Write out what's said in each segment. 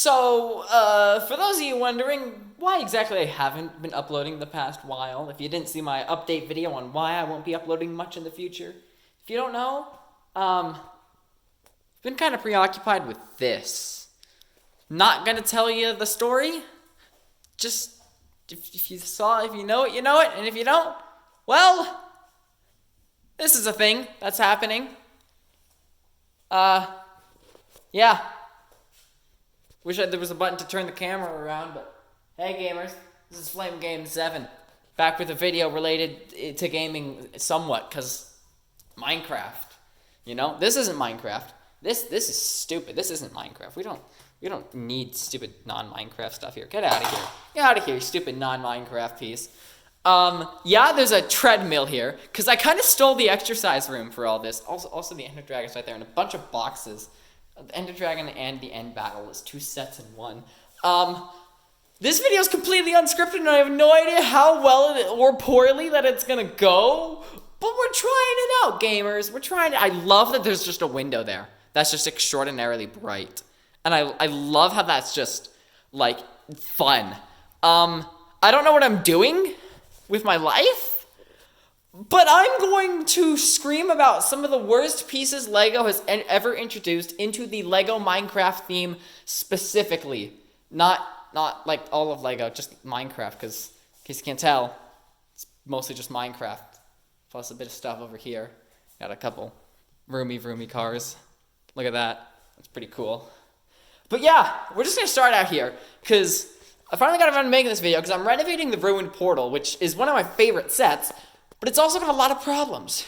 For those of you wondering why exactly I haven't been uploading the past while, if you didn't see my update video on why I won't be uploading much in the future, if you don't know, I've been kind of preoccupied with this. Not gonna tell you the story, just, if you saw, if you know it, you know it, and if you don't, well, this is a thing that's happening. Yeah. Wish there was a button to turn the camera around, but hey gamers, this is Flame Game 7. Back with a video related to gaming somewhat, because Minecraft. You know, this isn't Minecraft. This is stupid. This isn't Minecraft. We don't need stupid non-Minecraft stuff here. Get out of here. Get out of here, you stupid non-Minecraft piece. Yeah, there's a treadmill here, because I kind of stole the exercise room for all this. Also the Ender Dragon's right there, and a bunch of boxes. The Ender Dragon and the end battle is 2 sets in one. This video is completely unscripted, and I have no idea how well or poorly that it's gonna go. But we're trying it out, gamers. We're trying it. I love that there's just a window there. That's just extraordinarily bright. And I love how that's just, like, fun. I don't know what I'm doing with my life, but I'm going to scream about some of the worst pieces LEGO has ever introduced into the LEGO Minecraft theme specifically. Not like all of LEGO, just Minecraft, because in case you can't tell, it's mostly just Minecraft. Plus a bit of stuff over here. Got a couple roomy cars. Look at that. That's pretty cool. But yeah, we're just going to start out here, because I finally got around to making this video, because I'm renovating the ruined portal, which is one of my favorite sets, but it's also got a lot of problems.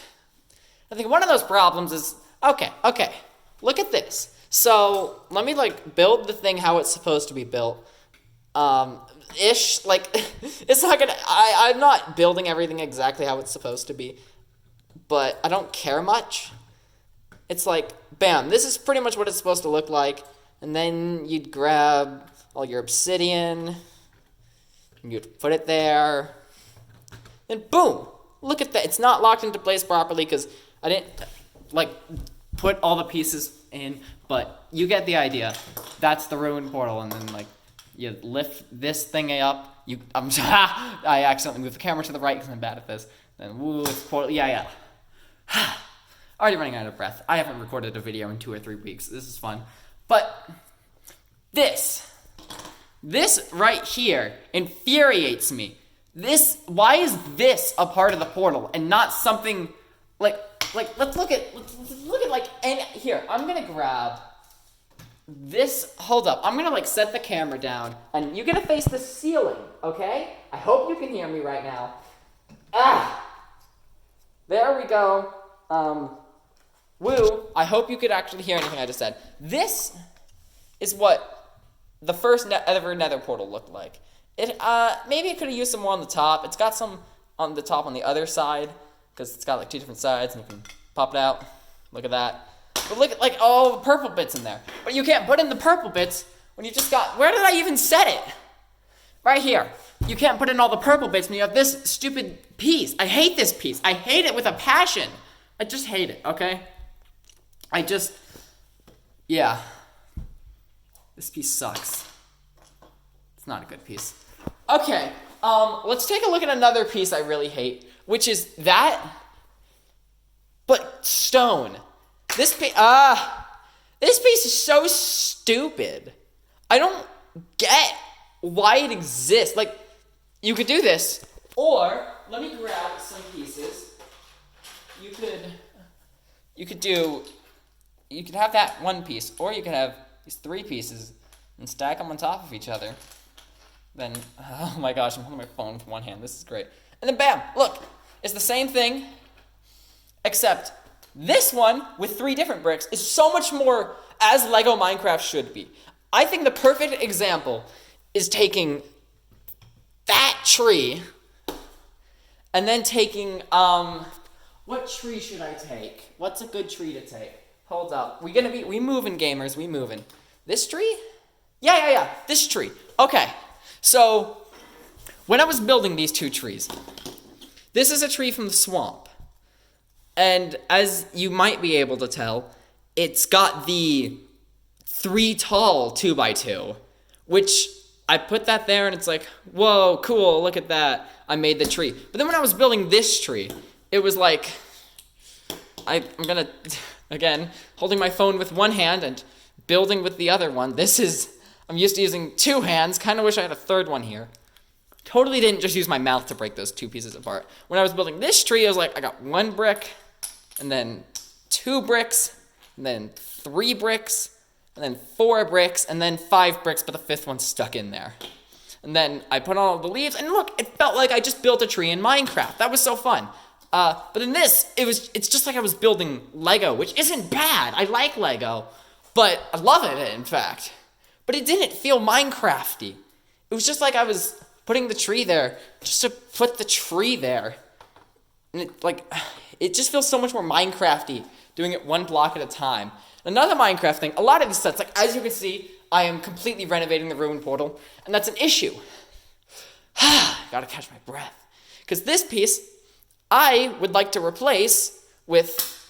I think one of those problems is, okay, look at this. So, let me, build the thing how it's supposed to be built. It's not gonna, I'm not building everything exactly how it's supposed to be, but I don't care much. It's like, bam, this is pretty much what it's supposed to look like, and then you'd grab all your obsidian, and you'd put it there, then boom, look at that. It's not locked into place properly, because I didn't, put all the pieces in, but you get the idea. That's the ruined portal, and then, you lift this thing up. I accidentally moved the camera to the right because I'm bad at this. Then, woo, it's portal. Yeah. Already running out of breath. I haven't recorded a video in 2 or 3 weeks. This is fun. But this right here infuriates me. Why is this a part of the portal and not something let's look at here. I'm gonna grab this. Hold up. I'm gonna set the camera down, and you're gonna face the ceiling. Okay? I hope you can hear me right now. There we go. Woo. I hope you could actually hear anything I just said. This is what the first ever Nether Portal looked like. Maybe it could have used some more on the top. It's got some on the top on the other side, because it's got 2 different sides, and you can pop it out. Look at that. But look at all the purple bits in there. But you can't put in the purple bits when you just got, where did I even set it? Right here. You can't put in all the purple bits when you have this stupid piece. I hate this piece. I hate it with a passion. I just hate it, okay? Yeah. This piece sucks. It's not a good piece. Okay, let's take a look at another piece I really hate, which is that, but stone. This piece is so stupid. I don't get why it exists. You could do this, or let me grab some pieces. You could have that one piece, or you could have these 3 pieces and stack them on top of each other. Then, oh my gosh, I'm holding my phone with one hand. This is great. And then bam, look, it's the same thing, except this one with 3 different bricks is so much more as LEGO Minecraft should be. I think the perfect example is taking that tree and then taking, what tree should I take? What's a good tree to take? Hold up. We moving, gamers, we moving. This tree? Yeah, this tree. Okay, so when I was building these 2 trees, this is a tree from the swamp. And as you might be able to tell, it's got the 3 tall 2x2, which I put that there and it's like, whoa, cool, look at that. I made the tree. But then when I was building this tree, it was like, I'm gonna, again, holding my phone with one hand and building with the other one. I'm used to using 2 hands. Kind of wish I had a third one here. Totally didn't just use my mouth to break those 2 pieces apart. When I was building this tree, I was like, I got 1 brick, and then 2 bricks, and then 3 bricks, and then 4 bricks, and then 5 bricks, but the 5th one's stuck in there. And then I put on all the leaves, and look, it felt like I just built a tree in Minecraft. That was so fun. But in this, it's just like I was building Lego, which isn't bad. I like Lego, but I love it, in fact. But it didn't feel Minecrafty. It was just like I was putting the tree there just to put the tree there. And it just feels so much more Minecrafty doing it 1 block at a time. Another Minecraft thing, a lot of these sets, like as you can see, I am completely renovating the ruined portal, and that's an issue. Gotta catch my breath. Because this piece, I would like to replace with,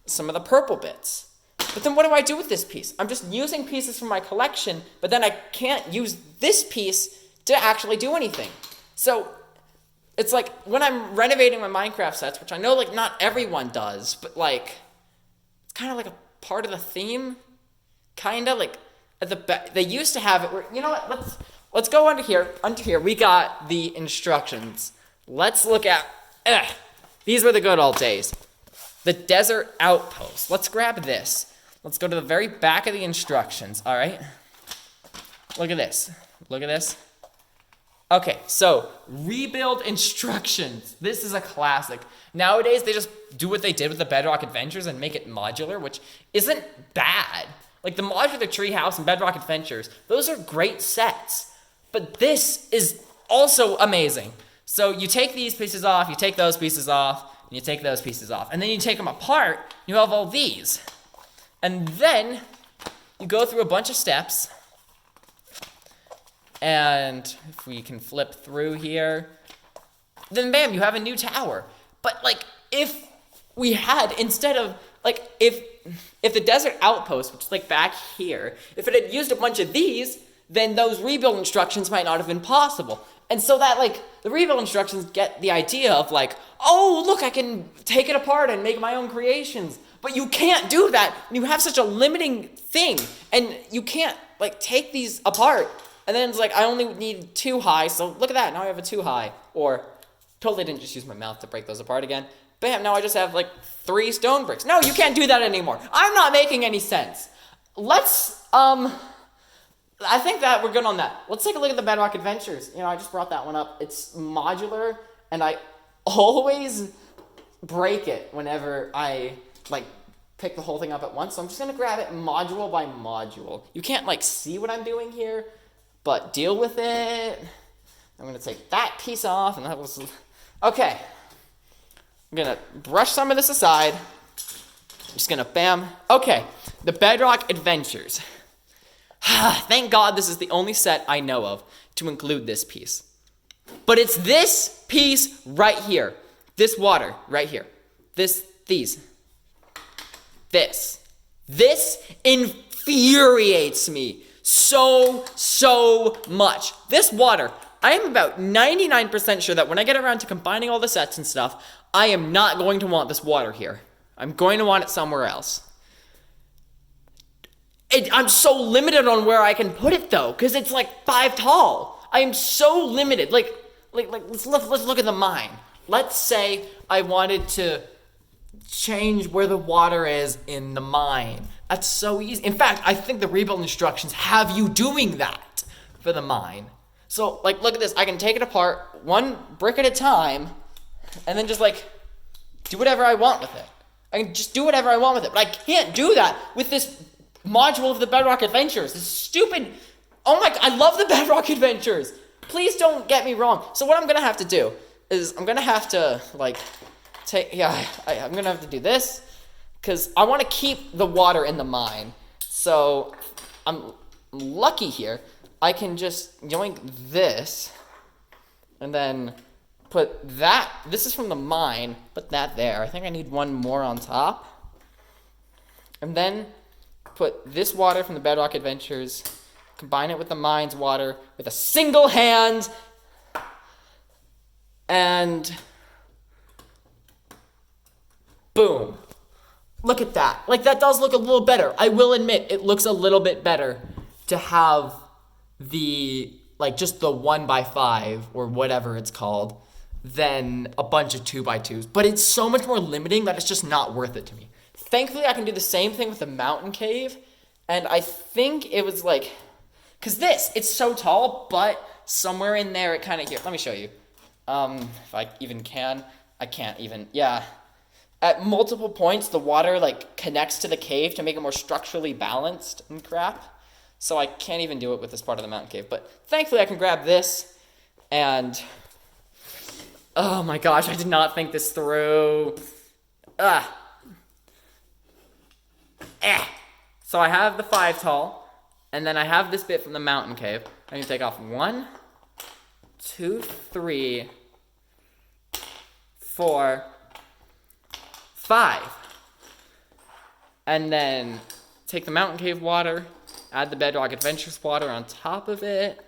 some of the purple bits. But then what do I do with this piece? I'm just using pieces from my collection, but then I can't use this piece to actually do anything. So it's like when I'm renovating my Minecraft sets, which I know not everyone does, but it's kind of like a part of the theme. Kind of they used to have it where, you know what, let's go under here. Under here, we got the instructions. Let's look at, these were the good old days. The desert outpost. Let's grab this. Let's go to the very back of the instructions, all right? Look at this. Look at this. Okay, so rebuild instructions. This is a classic. Nowadays, they just do what they did with the Bedrock Adventures and make it modular, which isn't bad. Like the modular treehouse and Bedrock Adventures, those are great sets. But this is also amazing. So you take these pieces off, you take those pieces off, and you take those pieces off. And then you take them apart, you have all these. And then you go through a bunch of steps. And if we can flip through here, then bam, you have a new tower. But if we had, instead of, if the desert outpost, which is back here, if it had used a bunch of these, then those rebuild instructions might not have been possible. And so that, the rebuild instructions get the idea of, oh, look, I can take it apart and make my own creations. But you can't do that when you have such a limiting thing. And you can't, take these apart. And then it's I only need 2 high, so look at that, now I have a 2 high. Or, totally didn't just use my mouth to break those apart again. Bam, now I just have 3 stone bricks. No, you can't do that anymore. I'm not making any sense. Let's, I think that we're good on that. Let's take a look at the Bedrock Adventures. I just brought that one up. It's modular, and I always break it whenever I, pick the whole thing up at once. So I'm just going to grab it module by module. You can't, see what I'm doing here, but deal with it. I'm going to take that piece off, and that was... Okay. I'm going to brush some of this aside. I'm just going to bam. Okay. The Bedrock Adventures. Thank God this is the only set I know of to include this piece. But it's this piece right here. This water right here. These. This infuriates me so much. This water, I am about 99% sure that when I get around to combining all the sets and stuff, I am not going to want this water here. I'm going to want it somewhere else. I'm so limited on where I can put it though, because it's 5 tall. I am so limited. Let's look at the mine. Let's say I wanted to change where the water is in the mine. That's so easy. In fact, I think the rebuild instructions have you doing that for the mine. So, look at this. I can take it apart 1 brick at a time, and then just, do whatever I want with it. I can just do whatever I want with it. But I can't do that with this module of the Bedrock Adventures. This stupid... Oh my... I love the Bedrock Adventures. Please don't get me wrong. So what I'm going to have to do is I'm going to have to, I'm going to have to do this, because I want to keep the water in the mine. So I'm lucky here. I can just yoink this, and then put that, this is from the mine, put that there. I think I need 1 more on top. And then put this water from the Bedrock Adventures, combine it with the mine's water with a single hand, and boom. Look at that. Like, that does look a little better. I will admit, it looks a little bit better to have the, like, just the 1x5 or whatever it's called than a bunch of 2x2s. But it's so much more limiting that it's just not worth it to me. Thankfully, I can do the same thing with the mountain cave. And I think it was like, because it's so tall, but somewhere in there it kind of, here, let me show you. If I even can. I can't even, yeah. At multiple points, the water, like, connects to the cave to make it more structurally balanced and crap. So I can't even do it with this part of the mountain cave. But thankfully, I can grab this, and oh my gosh, I did not think this through. So I have the 5 tall, and then I have this bit from the mountain cave. I can take off 1, 2, 3, 4, 5. And then take the mountain cave water, add the Bedrock Adventures water on top of it.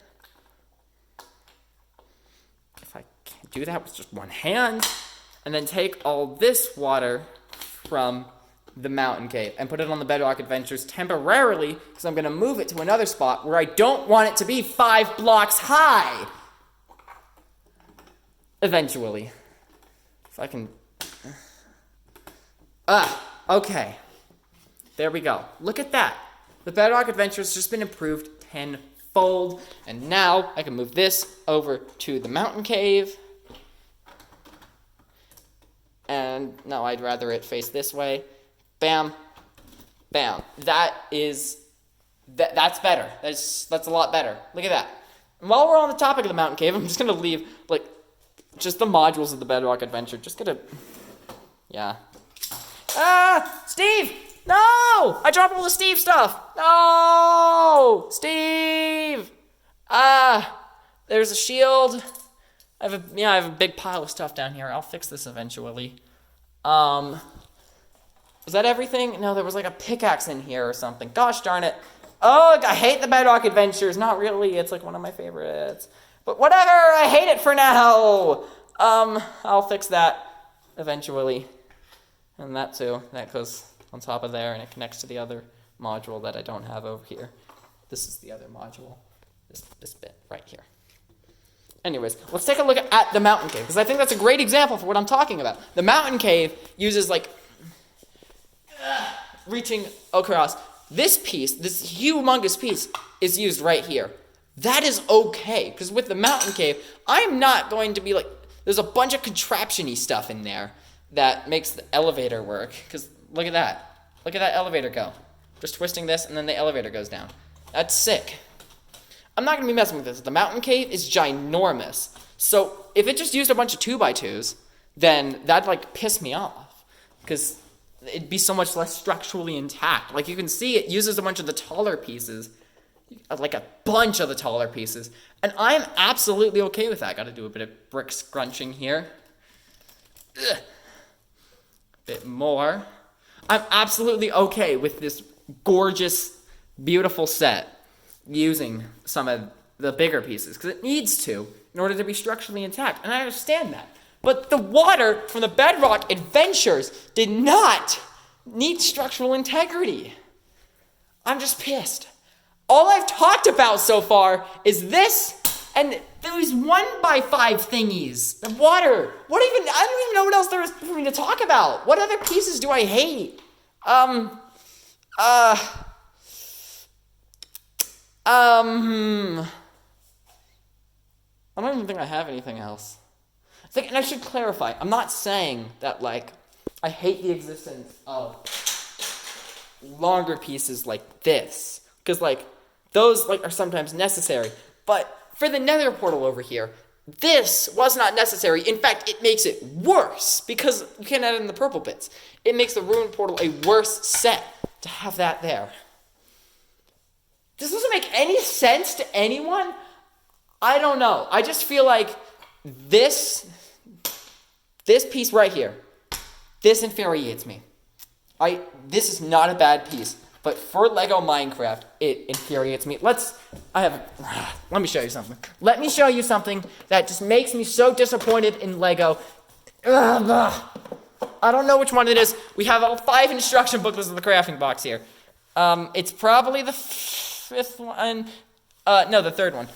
If I can do that with just one hand. And then take all this water from the mountain cave and put it on the Bedrock Adventures temporarily, because I'm going to move it to another spot where I don't want it to be 5 blocks high. Eventually. If I can... okay. There we go. Look at that. The Bedrock Adventure has just been improved tenfold. And now I can move this over to the mountain cave. And no, I'd rather it face this way. Bam. Bam. That's better. That's a lot better. Look at that. And while we're on the topic of the mountain cave, I'm just going to leave, like, just the modules of the Bedrock Adventure. Just gonna... yeah. Steve! No! I dropped all the Steve stuff! No! Steve! There's a shield. I have a big pile of stuff down here. I'll fix this eventually. Is that everything? No, there was like a pickaxe in here or something. Gosh darn it. Oh, I hate the Bedrock Adventures. Not really. It's like one of my favorites. But whatever, I hate it for now. I'll fix that eventually. And that too. That goes on top of there and it connects to the other module that I don't have over here. This is the other module. This bit right here. Anyways, let's take a look at the mountain cave, because I think that's a great example for what I'm talking about. The mountain cave uses, like, reaching across. This piece, this humongous piece, is used right here. That is okay, because with the mountain cave, I'm not going to be like, there's a bunch of contraption-y stuff in there that makes the elevator work, because look at that. Look at that elevator go. Just twisting this, and then the elevator goes down. That's sick. I'm not going to be messing with this. The mountain cave is ginormous. So if it just used a bunch of 2x2s, then that'd, like, piss me off, because it'd be so much less structurally intact. Like, you can see it uses a bunch of the taller pieces, like a bunch of the taller pieces, and I'm absolutely okay with that. Got to do a bit of brick scrunching here. Ugh. Bit more. I'm absolutely okay with this gorgeous, beautiful set using some of the bigger pieces, because it needs to in order to be structurally intact, and I understand that. But the water from the Bedrock Adventures did not need structural integrity. I'm just pissed. All I've talked about so far is this and those 1x5 thingies. The water. I don't even know what else there is for me to talk about. What other pieces do I hate? I don't even think I have anything else. And I should clarify, I'm not saying that, like, I hate the existence of longer pieces like this, because, like, those, like, are sometimes necessary. But for the Nether Portal over here, this was not necessary. In fact, it makes it worse, because you can't add in the purple bits. It makes the Ruined Portal a worse set to have that there. This doesn't make any sense to anyone. I don't know. I just feel like this piece right here, this infuriates me. This is not a bad piece. But for Lego Minecraft, it infuriates me. Let me show you something. Let me show you something that just makes me so disappointed in Lego. Ugh. I don't know which one it is. We have all 5 instruction booklets in the crafting box here. It's probably the 5th one. No, the 3rd one.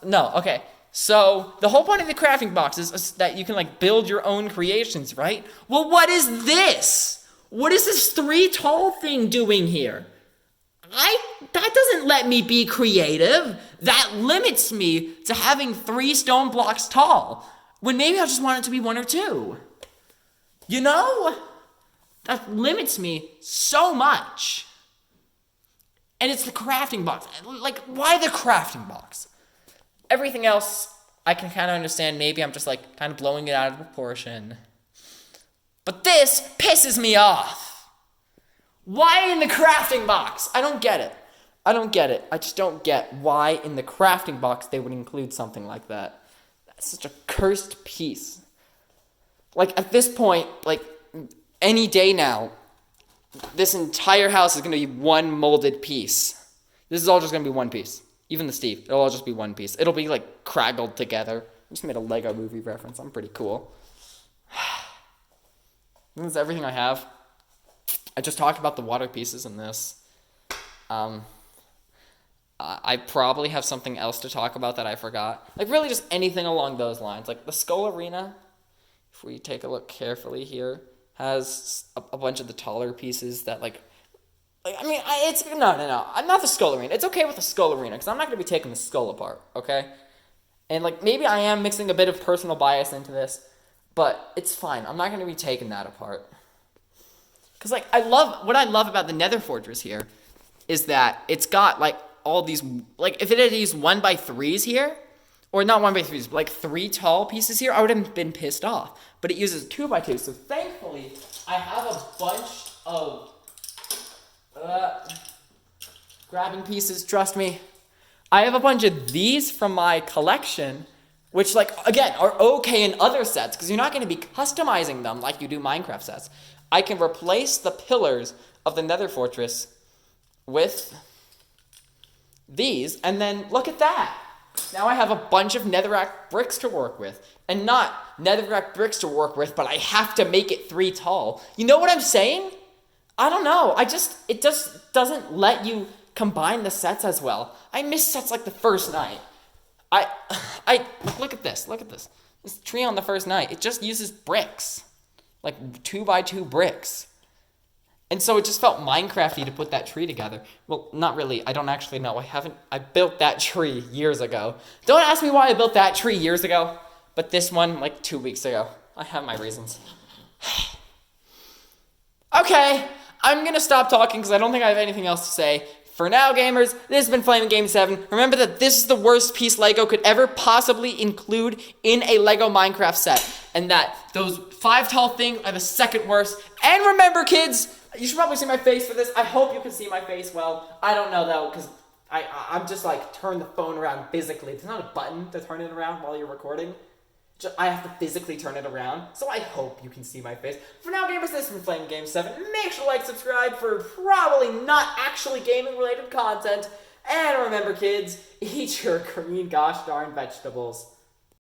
No, okay. So, the whole point of the crafting box is that you can, like, build your own creations, right? Well, what is this? What is this 3 tall thing doing here? That doesn't let me be creative. That limits me to having 3 stone blocks tall, when maybe I just want it to be 1 or 2. You know? That limits me so much. And it's the crafting box. Like, why the crafting box? Everything else, I can kind of understand. Maybe I'm just, like, kind of blowing it out of proportion. But this pisses me off. Why in the crafting box? I don't get it. I just don't get why in the crafting box they would include something like that. That's such a cursed piece. Like, at this point, like, any day now, this entire house is going to be one molded piece. This is all just going to be one piece. Even the Steve, it'll all just be one piece. It'll be, like, craggled together. I just made a Lego movie reference. I'm pretty cool. That's everything I have. I just talked about the water pieces in this. I probably have something else to talk about that I forgot. Like, really just anything along those lines. Like, the Skull Arena, if we take a look carefully here, has a bunch of the taller pieces that, no, not the Skull Arena. It's okay with the Skull Arena, because I'm not going to be taking the skull apart, okay? And, like, maybe I am mixing a bit of personal bias into this, but it's fine. I'm not going to be taking that apart. Because, like, what I love about the Nether Fortress here is that it's got, like, all these, like, if it had used 1x3s here, or not 1x3s, but, like, 3 tall pieces here, I would have been pissed off. But it uses 2x2s, so thankfully, I have a bunch of grabbing pieces, trust me. I have a bunch of these from my collection, which, like, again, are okay in other sets, because you're not going to be customizing them like you do Minecraft sets. I can replace the pillars of the Nether Fortress with these, and then look at that. Now I have a bunch of netherrack bricks to work with. And not netherrack bricks to work with, but I have to make it 3 tall. You know what I'm saying? I don't know. It just doesn't let you combine the sets as well. I miss sets like the first night. Look at this. Look at this. This tree on the first night, it just uses bricks. Like 2x2 bricks. And so it just felt Minecrafty to put that tree together. Well, not really. I don't actually know. I built that tree years ago. Don't ask me why I built that tree years ago. But this one, like 2 weeks ago. I have my reasons. Okay, I'm going to stop talking because I don't think I have anything else to say. For now, gamers, this has been Flaming Game 7. Remember that this is the worst piece LEGO could ever possibly include in a LEGO Minecraft set. And that those 5 tall things are the second worst. And remember, kids, you should probably see my face for this. I hope you can see my face well. I don't know, though, because I'm just, like, turn the phone around physically. There's not a button to turn it around while you're recording. I have to physically turn it around, so I hope you can see my face. For now, gamers, this has been Flaming Game 7. Make sure to like, subscribe for probably not actually gaming-related content. And remember, kids, eat your green gosh darn vegetables.